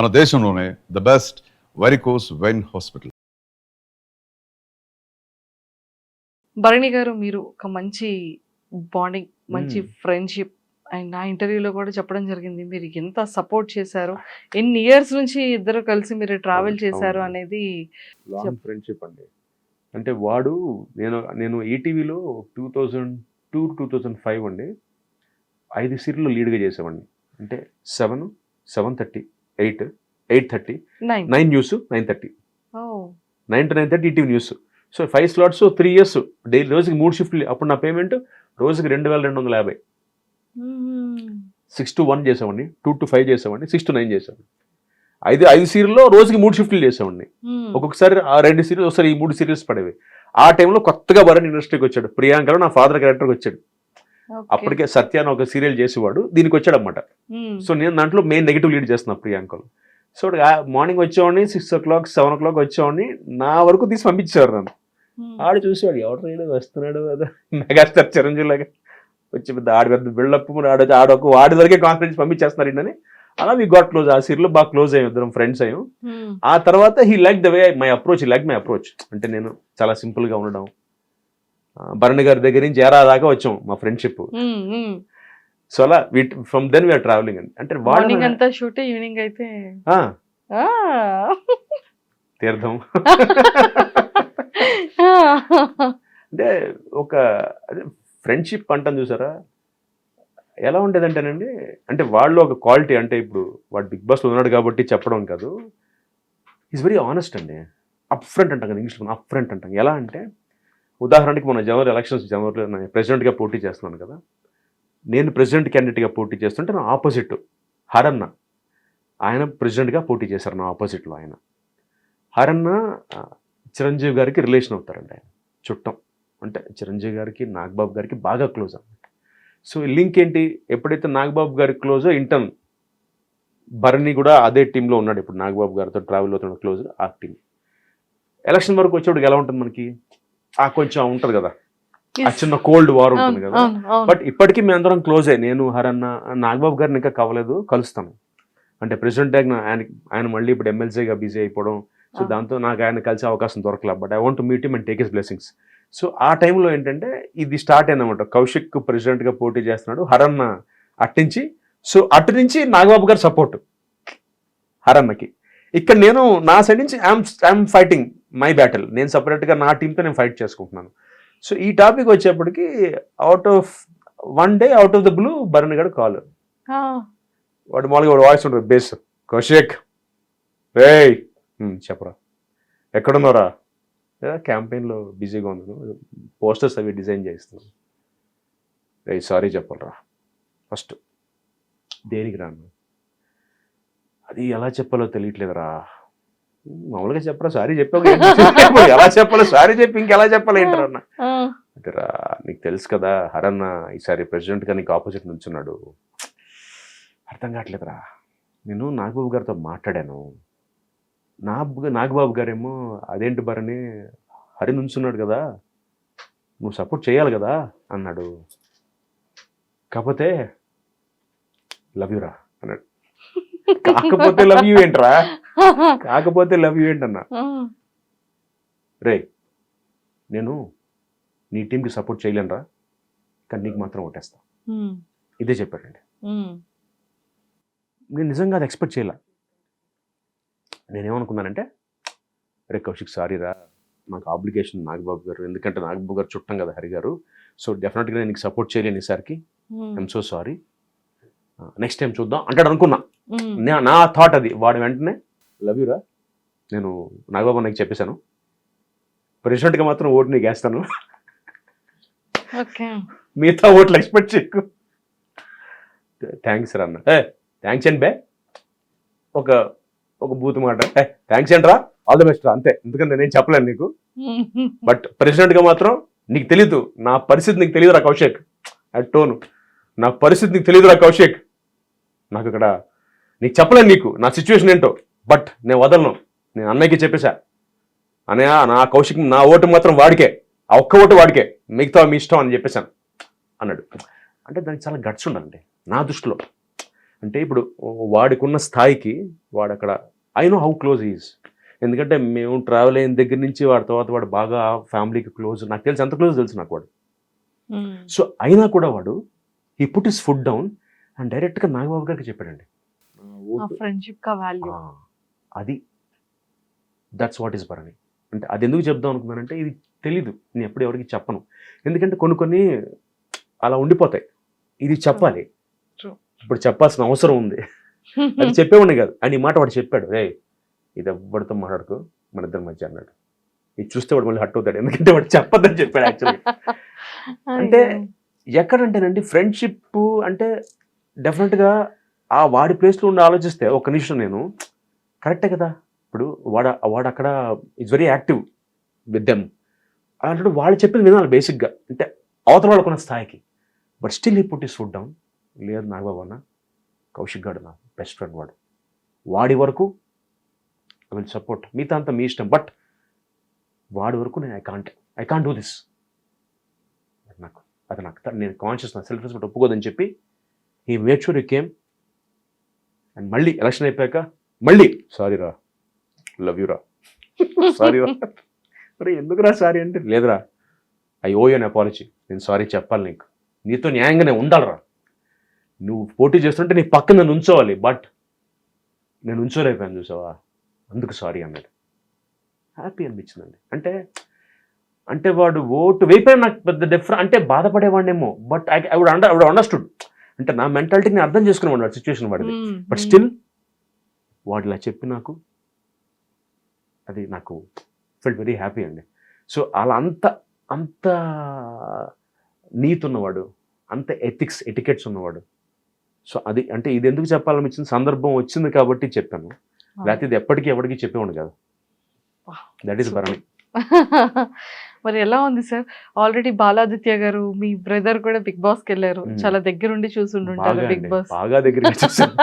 మన దేశంలోనే the best varicose vein hospital. Bharani గారు, మీరు ఒక మంచి బాండింగ్, మంచి ఫ్రెండ్షిప్ అండ్ నా ఇంటర్వ్యూలో కూడా చెప్పడం జరిగింది. మీరు ఎంత సపోర్ట్ చేశారు, ఎన్ని ఇయర్స్ నుంచి ఇద్దరు కలిసి మీరు ట్రావెల్ చేశారు అనేది. లాంగ్ ఫ్రెండ్షిప్ అండి. అంటే వాడు నేను ఈటీవీలో 2002-2005 అండి 5 సీరియల్లో లీడ్గా చేసేవాడిని. అంటే 7, 7:30, 8, 8:30, 9 news, 9:30, 9 to 9:30 ETV news. So 5 slots, 3 years daily, రోజుకి 3 షిఫ్ట్లు. అప్పుడు నా పేమెంట్ రోజుకి 2250. 6 to 1 చేసేవాడిని, 2 to 5 చేసేవాడిని, 6 to 9 చేసేవాడిని. 5 సీరియల్లో రోజుకి 3 షిఫ్ట్లు చేసేవాడిని. ఒక్కొక్కసారి ఆ 2 సీరియల్స్, ఒకసారి ఈ 3 సీరియల్స్ పడేవి. ఆ టైంలో కొత్తగా భరణ్ ఇండస్ట్రీకి వచ్చాడు. ప్రియాంకలో నా ఫాదర్ క్యారెక్టర్కి వచ్చాడు. అప్పటికే సత్యాన్ని ఒక సీరియల్ చేసేవాడు, దీనికి వచ్చాడు అనమాట. సో నేను దాంట్లో మెయిన్ నెగిటివ్ లీడ్ చేస్తున్నాను ప్రియాంకలో. సో మార్నింగ్ వచ్చేవాడిని, 6 o'clock, 7 o'clock వచ్చేవాడిని. నా వరకు తీసి పంపించేవారు నన్ను. ఆడు చూసేవాడు, ఎవరు రైడు వస్తున్నాడు కదా, మెగాస్టార్ చిరంజీవి లాగా వచ్చి పెద్ద ఆడి పెద్ద బిల్డప్, వాడి వరకే కాన్ఫిడెన్స్ పంపించేస్తున్నారు ఏంటని. అలా వి గాట్ క్లోజ్. ఆ సీరియల్లో బాగా క్లోజ్ అయ్యాం, ఇద్దరం ఫ్రెండ్స్ అయ్యాం. ఆ తర్వాత he like the way my approach, అంటే నేను చాలా సింపుల్గా ఉండడం. భరణి గారి దగ్గర నుంచి ఏరా దాకా వచ్చాం మా ఫ్రెండ్షిప్. సో అలా ఫ్రమ్ దెన్ వీఆర్ ట్రావెలింగ్ అండి. అంటే మార్నింగ్ అంతా షూట్, ఈవినింగ్ అయితే తీర్థం. అంటే ఒక ఫ్రెండ్షిప్ అంటాను చూసారా, ఎలా ఉండేదంటేనండి, అంటే వాళ్ళు ఒక క్వాలిటీ. అంటే ఇప్పుడు వాడు బిగ్ బాస్లో ఉన్నాడు కాబట్టి చెప్పడం కాదు, ఈజ్ వెరీ ఆనెస్ట్ అండి. అప్ ఫ్రంట్ అంటాం కదా ఇంగ్లీష్లో, అప్ ఫ్రంట్ అంటాం. ఎలా అంటే ఉదాహరణకి మన జనవరి ఎలక్షన్స్, జనవరిలో నేను ప్రెసిడెంట్గా పోటీ చేస్తున్నాను కదా. నేను ప్రెసిడెంట్ క్యాండిడేట్గా పోటీ చేస్తుంటే నా ఆపోజిట్ హరన్న, ఆయన ప్రెసిడెంట్గా పోటీ చేశారు నా ఆపోజిట్లో. ఆయన హరన్న చిరంజీవి గారికి రిలేషన్ అవుతారండి, ఆయన చుట్టం. అంటే చిరంజీవి గారికి, నాగబాబు గారికి బాగా క్లోజ్ అన్నమాట. సో లింక్ ఏంటి, ఎప్పుడైతే నాగబాబు గారికి క్లోజో ఇంటర్న్ భరణి కూడా అదే టీంలో ఉన్నాడు. ఇప్పుడు నాగబాబు గారితో ట్రావెల్ అవుతున్న క్లోజ్ ఆ టీం. ఎలక్షన్ వరకు వచ్చేవాడికి ఎలా ఉంటుంది మనకి, కొంచెం ఉంటుంది కదా, ఆ చిన్న కోల్డ్ వార్ ఉంటుంది కదా. బట్ ఇప్పటికీ మేము అందరం క్లోజ్ అయ్యి, నేను హరన్న, నాగబాబు గారిని ఇంకా కవలేదు, కలుస్తాను. అంటే ప్రెసిడెంట్ ఆయన మళ్ళీ ఇప్పుడు ఎమ్మెల్సీగా బిజీ అయిపోవడం. సో దాంతో నాకు ఆయన కలిసే అవకాశం దొరకలేదు. But I want to meet him and take his blessings. So ఆ టైంలో ఏంటంటే ఇది స్టార్ట్ అయిందన్నమాట. కౌశిక్ ప్రెసిడెంట్గా పోటీ చేస్తున్నాడు, హరన్న అట్టించి. సో అటు నుంచి నాగబాబు గారు సపోర్ట్ హరన్నకి. ఇక్కడ నేను నా సైడ్ నుంచి ఐఎమ్ ఫైటింగ్ మై బ్యాటిల్. నేను సపరేట్గా నా టీంతో నేను ఫైట్ చేసుకుంటున్నాను. సో ఈ టాపిక్ వచ్చేప్పటికి out of the blue Bharani garu call. వాడు మామూలుగా వాడు వాయిస్ ఉంటుంది, బేస్, కౌశిక్ రే చెప్పరా, ఎక్కడున్నారా, క్యాంపెయిన్లో బిజీగా ఉన్నాను, పోస్టర్స్ అవి డిజైన్ చేస్తున్నాను. రే సారీ చెప్పరా ఫస్ట్. దేనికి రాను, అది ఎలా చెప్పాలో తెలియట్లేదురా. మామూలుగా చెప్పరా, సారీ చెప్పావు, ఎలా చెప్పాలో సారీ చెప్పి ఇంకెలా చెప్పాలి ఏంటరా అన్న. అంటే రా, నీకు తెలుసు కదా హరన్న ఈసారి ప్రెసిడెంట్గా నీకు ఆపోజిట్ నుంచున్నాడు, అర్థం కావట్లేదురా. నేను నాగబాబు గారితో మాట్లాడాను, నాగబాబు గారేమో అదేంటి భరణి, హరి నుంచున్నాడు కదా, నువ్వు సపోర్ట్ చేయాలి కదా అన్నాడు. కాకపోతే లవ్ యూరా అన్నాడు. కాకపోతే లవ్ యూ ఏంట్రా, కాకపోతే లవ్ యూ ఏంటన్నా. రే నేను నీ టీంకి సపోర్ట్ చేయలేనురా, కానీ నీకు మాత్రం ఓటేస్తా, ఇదే చెప్పాడండి. నేను నిజంగా అది ఎక్స్పెక్ట్ చేయలే. నేనేమనుకున్నానంటే, రే కౌశిక్ సారీరా, నాకు ఆబ్లిగేషన్ నాగబాబు గారు, ఎందుకంటే నాగబాబు గారు చుట్టం కదా హరి గారు. సో డెఫినెట్గా నేను నీకు సపోర్ట్ చేయలేను ఈసారికి, I'm so sorry, next time చూద్దాం అంటాడు అనుకున్నా. నా థాట్ అది. వాడు వెంటనే లవ్ యూరా, నేను నాగబాబు నాకు చెప్పేశాను, ప్రెసిడెంట్గా మాత్రం ఓటు నీకు వేస్తాను, మిగతా ఓట్లు ఎక్స్పెక్ట్ చేయకు. థ్యాంక్స్ రా అన్న. థ్యాంక్స్ అండి బే, ఒక బూత్ మాట, థ్యాంక్స్ ఏంట్రా, ఆల్ ది బెస్ట్ రా, అంతే. ఎందుకంటే నేనేం చెప్పలేను నీకు, బట్ ప్రెసిడెంట్గా మాత్రం నీకు తెలీదు, నా పరిస్థితి నీకు తెలియదురా కౌశిక్. టోను, నా పరిస్థితి నీకు తెలియదురా కౌశిక్, నాకు ఇక్కడ నీకు చెప్పలేను నీకు నా సిచ్యువేషన్ ఏంటో, బట్ నేను వదలను, నేను అన్నయ్యకి చెప్పేశా, అన్నయ్య నా కౌశిక్ నా ఓటు మాత్రం వాడికే, ఆ ఒక్క ఓటు వాడికే, మిగతా మీ ఇష్టం అని చెప్పేశాను అన్నాడు. అంటే దానికి చాలా గట్స్ ఉండాలండి నా దృష్టిలో. అంటే ఇప్పుడు వాడికున్న స్థాయికి వాడు అక్కడ I know how close is. ఎందుకంటే మేము ట్రావెల్ అయిన దగ్గర నుంచి వాడి తర్వాత వాడు బాగా ఫ్యామిలీకి క్లోజ్, నాకు తెలుసు ఎంత క్లోజ్ తెలుసు నాకు వాడు. సో అయినా కూడా వాడు ఈ put is food down and డైరెక్ట్గా నాగబాబు గారికి చెప్పాడండి. ఫ్రెండ్షిప్ కా వాల్యూ అది దట్స్ వాట్ ఈస్ భరణి. అంటే అది ఎందుకు చెప్దాం అనుకున్నానంటే ఇది తెలీదు, నేను ఎప్పుడు ఎవరికి చెప్పను. ఎందుకంటే కొన్ని అలా ఉండిపోతాయి, ఇది చెప్పాలి. True. ఇప్పుడు చెప్పాల్సిన అవసరం ఉంది. అది చెప్పేవాడిని కాదు, అని ఈ మాట వాడు చెప్పాడు, రే ఇది ఎవ్వడితో మాట్లాడుకో మన ఇద్దరి మధ్య అన్నాడు. ఇది చూస్తే వాడు మళ్ళీ హట్ అవుతాడు, ఎందుకంటే వాడు చెప్పొద్దని చెప్పాడు యాక్చువల్లీ. అంటే ఎక్కడంటేనండి ఫ్రెండ్షిప్ అంటే డెఫినెట్గా ఆ వాడి ప్లేస్లో ఉండి ఆలోచిస్తే ఒక నిమిషం నేను కరెక్టే కదా. ఇప్పుడు వాడు అక్కడ it's very active with them అంటే వాళ్ళు చెప్పింది వినాలి బేసిక్గా, అంటే అవతల వాళ్ళకున్న స్థాయికి. బట్ స్టిల్ ఈ పుట్ ఇస్ ఫుడ్ డౌన్. లేదు నాగబాబు అన్న, కౌశిక్ గాడు నా బెస్ట్ ఫ్రెండ్, వాడి వరకు ఐ విల్ సపోర్ట్, మిగతా అంతా మీ ఇష్టం, బట్ వాడి వరకు నేను ఐ కాంట్ డూ దిస్. నాకు నేను కాన్షియస్ నా సెల్ఫ్ రెస్పెక్ట్ ఒప్పుకోదని చెప్పి ఈ made sure you came. And మళ్ళీ ఎలక్షన్ అయిపోయాక మళ్ళీ సారీ రా, లవ్ యూ రా, సారీ రా. మరి ఎందుకురా సారీ అంటే, లేదురా I owe you an apology, నేను సారీ చెప్పాలి, నీతో న్యాయంగానే ఉండాలిరా, నువ్వు పోటీ చేస్తుంటే నీ పక్కన నన్ను ఉంచోవాలి, బట్ నేను ఉంచోలేకపోయాను చూసావా, అందుకు సారీ అన్నాడు. హ్యాపీ అనిపించిందండి. అంటే వాడు ఓటు వేయిపోయిన నాకు పెద్ద డిఫరెంట్, అంటే బాధపడేవాడినేమో, బట్ ఐ వుడ్ అండర్స్టూడ్. అంటే నా మెంటాలిటీని నేను అర్థం చేసుకునేవాడు వాడి సిచ్యువేషన్ వాడిది. బట్ స్టిల్ వాడు ఇలా చెప్పి నాకు అది నాకు ఫెల్ట్ వెరీ హ్యాపీ అండి. సో అలా అంత నీతి ఉన్నవాడు, అంత ఎటికెట్స్ ఉన్నవాడు. సో అది అంటే ఇది ఎందుకు చెప్పాలనిపించిన సందర్భం వచ్చింది కాబట్టి చెప్పాను, లేకపోతే ఇది ఎప్పటికీ ఎవరికి చెప్పేవాడు కాదు. That is Bharani. మరి ఎలా ఉంది సార్? ఆల్రెడీ బాలాదిత్య గారు మీ బ్రదర్ కూడా బిగ్ బాస్ కి వెళ్ళారు, చాలా దగ్గరుండి చూసుంటారు బిగ్ బాస్. బాగా దగ్గర చూసాను.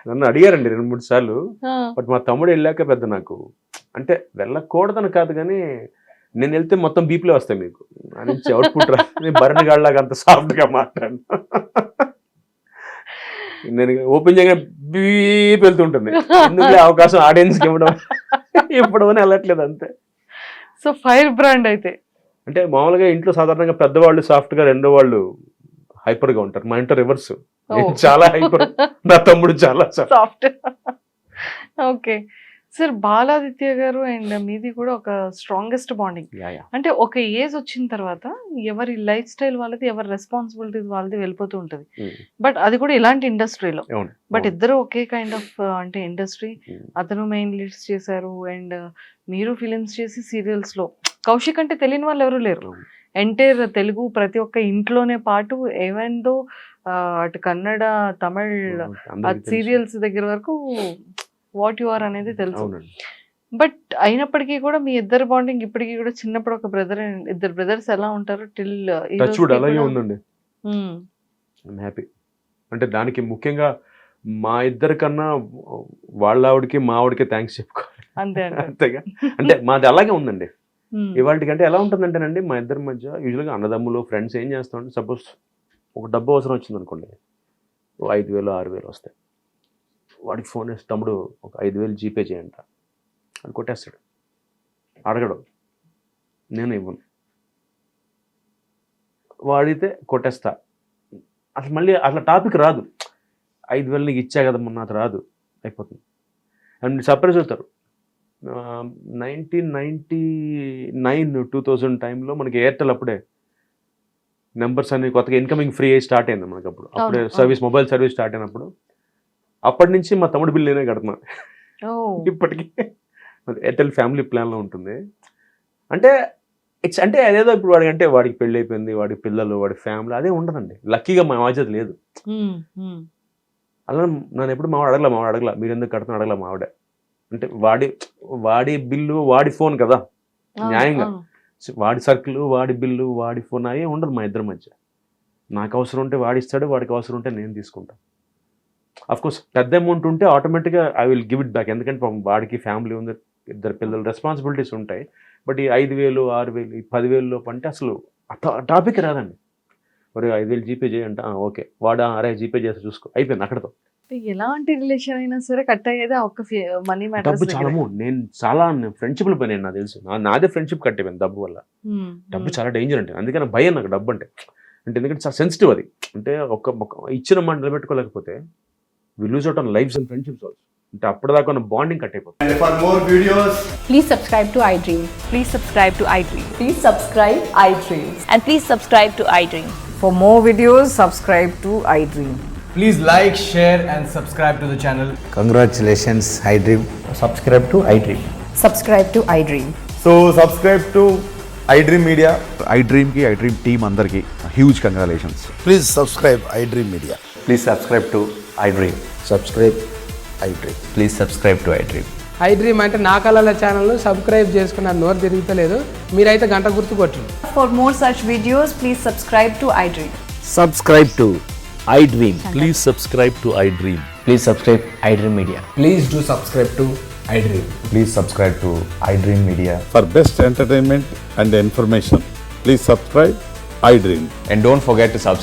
నన్ను అడిగారండి 2-3 సార్లు, బట్ మా తమ్ముడు వెళ్ళాక పెద్ద నాకు అంటే వెళ్ళకూడదని కాదు, కానీ నేను వెళ్తే మొత్తం బీప్లే వస్తాయి మీకు అని అవుట్పుట్ రా. నేను భరణి గాడిలాగా అంత సాఫ్ట్గా మాట్లాడు, నేను ఓపెన్ చేయగా బీప్ వెళ్తుంటుంది. ఎందుకు అవకాశం ఆడియన్స్కి ఇవ్వడం అని వెళ్ళట్లేదు అంతే. సో ఫైర్ బ్రాండ్ అయితే అంటే మామూలుగా ఇంట్లో సాధారణంగా పెద్దవాళ్ళు సాఫ్ట్గా, రెండో వాళ్ళు హైపర్గా ఉంటారు. మా ఇంట్లో రివర్స్, చాలా హైపర్, నా తమ్ముడు చాలా సాఫ్ట్. ఓకే సార్, బాలాదిత్య గారు అండ్ మీది కూడా ఒక స్ట్రాంగెస్ట్ బాండింగ్. అంటే ఒక ఏజ్ వచ్చిన తర్వాత ఎవరి లైఫ్ స్టైల్ వాళ్ళది, ఎవరి రెస్పాన్సిబిలిటీస్ వాళ్ళది వెళ్ళిపోతూ ఉంటుంది. బట్ అది కూడా ఇలాంటి ఇండస్ట్రీలో. బట్ ఇద్దరు ఒకే కైండ్ ఆఫ్ అంటే ఇండస్ట్రీ. అతను మెయిన్ లీడ్స్ చేశారు అండ్ మీరు ఫిలిమ్స్ చేసి సీరియల్స్ లో. కౌశిక్ అంటే తెలియని వాళ్ళు ఎవరు లేరు. ఎంటైర్ తెలుగు ప్రతి ఒక్క ఇంట్లోనే పాటు, ఏవెందో అటు కన్నడ, తమిళ్ సీరియల్స్ దగ్గర వరకు వాట్ యు ఆర్ అనేది తెలుసు. బట్ అయినప్పటికీ కూడా మీ ఇద్దరు బాండింగ్ ఇప్పటికీ కూడా చిన్నప్పుడు ఒక బ్రదర్ అండ్ ఇద్దరు బ్రదర్స్ ఎలా ఉంటారు టిల్ అలాగే ఉందండి. హ్యాపీ అంటే దానికి ముఖ్యంగా మా ఇద్దరి కన్నా వాళ్ళ ఆవిడకి మా ఆవిడకి థ్యాంక్స్ చెప్పుకోవాలి అంతేగా. అంటే మాది అలాగే ఉందండి ఇవాళకి. అంటే ఎలా ఉంటుందంటేనండి మా ఇద్దరి మధ్య యూజువల్గా అన్నదమ్ములు ఫ్రెండ్స్ ఏం చేస్తామంటే, సపోజ్ ఒక డబ్బు అవసరం వచ్చింది అనుకోండి, 5,000 6,000 వస్తాయి. వాడికి ఫోన్ వేసి, తమ్ముడు ఒక 5,000 జీపే చేయంట అని కొట్టేస్తాడు. అడగడు, నేను ఇవ్వను. వాడితే కొట్టేస్తా. అసలు మళ్ళీ అట్లా టాపిక్ రాదు. 5,000 నీకు ఇచ్చా కదా మొన్న, అది రాదు, అయిపోతుంది. అండ్ సర్ప్రైజ్ అవుతారు. 1999 2000 టైంలో మనకి ఎయిర్టెల్ అప్పుడే నెంబర్స్ అన్ని కొత్తగా ఇన్కమింగ్ ఫ్రీ అయ్యి స్టార్ట్ అయింది మనకి. అప్పుడే సర్వీస్, మొబైల్ సర్వీస్ స్టార్ట్ అయినప్పుడు అప్పటి నుంచి మా తమ్ముడు బిల్ నేనే కడుతున్నా ఇప్పటికీ. ఎయిర్టెల్ ఫ్యామిలీ ప్లాన్లో ఉంటుంది. అంటే ఇట్స్ అంటే అదేదో ఇప్పుడు వాడికి అంటే వాడికి పెళ్ళి అయిపోయింది, వాడి పిల్లలు, వాడి ఫ్యామిలీ, అదే ఉండదండి. లక్కీగా మా బాధ్యత లేదు. అలా నన్ను ఎప్పుడు మావాడు అడగల మీరు ఎందుకు కడుతున్నా అడగల మావాడే. అంటే వాడి బిల్లు వాడి ఫోన్ కదా, న్యాయంగా వాడి సర్కిల్, వాడి బిల్లు, వాడి ఫోన్ అయ్యే ఉండదు మా ఇద్దరి మధ్య. నాకు అవసరం ఉంటే వాడి ఇస్తాడు, వాడికి అవసరం ఉంటే నేను తీసుకుంటాను. అఫ్కోర్స్ పెద్ద అమౌంట్ ఉంటే ఆటోమేటిక్గా I will give it back, ఎందుకంటే వాడికి ఫ్యామిలీ ఉంది, 2 పిల్లలు, రెస్పాన్సిబిలిటీస్ ఉంటాయి. బట్ ఈ 5,000 6,000 10,000 లోపు అంటే అసలు టాపిక్ రాదండి. మరి 5,000 జీపే చేయంట, ఓకే వాడు అరే జీపే చేస్తే చూసుకో, అయిపోయింది అక్కడతో. ఎలాంటి రిలేషన్ అయినా సరే కట్ అయ్యేది ఆ ఒక్క మనీ డబ్బు మ్యాటర్స్ చాలా నేను చాలా ఫ్రెండ్షిప్లు పోయినాను, నాకు తెలుసు. నాదే ఫ్రెండ్షిప్ కట్టేపోయింది డబ్బు వల్ల. డబ్బు చాలా డేంజర్ అంటే, అందుకని భయం నాకు డబ్బు అంటే. ఎందుకంటే చాలా సెన్సిటివ్ అది. అంటే ఒక ఇచ్చిన మాట నిలబెట్టుకోలేకపోతే we lose out on lifes and friendships also. అంటే అప్పటిదాకా ఉన్న బాండింగ్ కట్ అయిపోతుంది. And for more videos, Please subscribe to iDream. Please subscribe to iDream. Please subscribe iDream. And please subscribe to iDream. For more videos, subscribe to iDream. please like, share and subscribe to the channel. Congratulations, iDream. Subscribe to iDream. Subscribe to iDream. So subscribe to iDream Media. iDream ki iDream team andarki huge congratulations. Please subscribe iDream Media. Please subscribe to iDream. Subscribe iDream. Please subscribe to iDream. iDream అంటే నా కళల ఛానల్ను subscribe చేసుకున్న నోరు తిరుగుతలేదు, మీరైతే గంట గుర్తు కొట్టండి. For more such videos, please subscribe to iDream. Subscribe to iDream. Please subscribe to iDream. Please subscribe iDream Media. Please do subscribe to iDream. Please subscribe to iDream Media. For best entertainment and information, please subscribe iDream. And don't forget to subscribe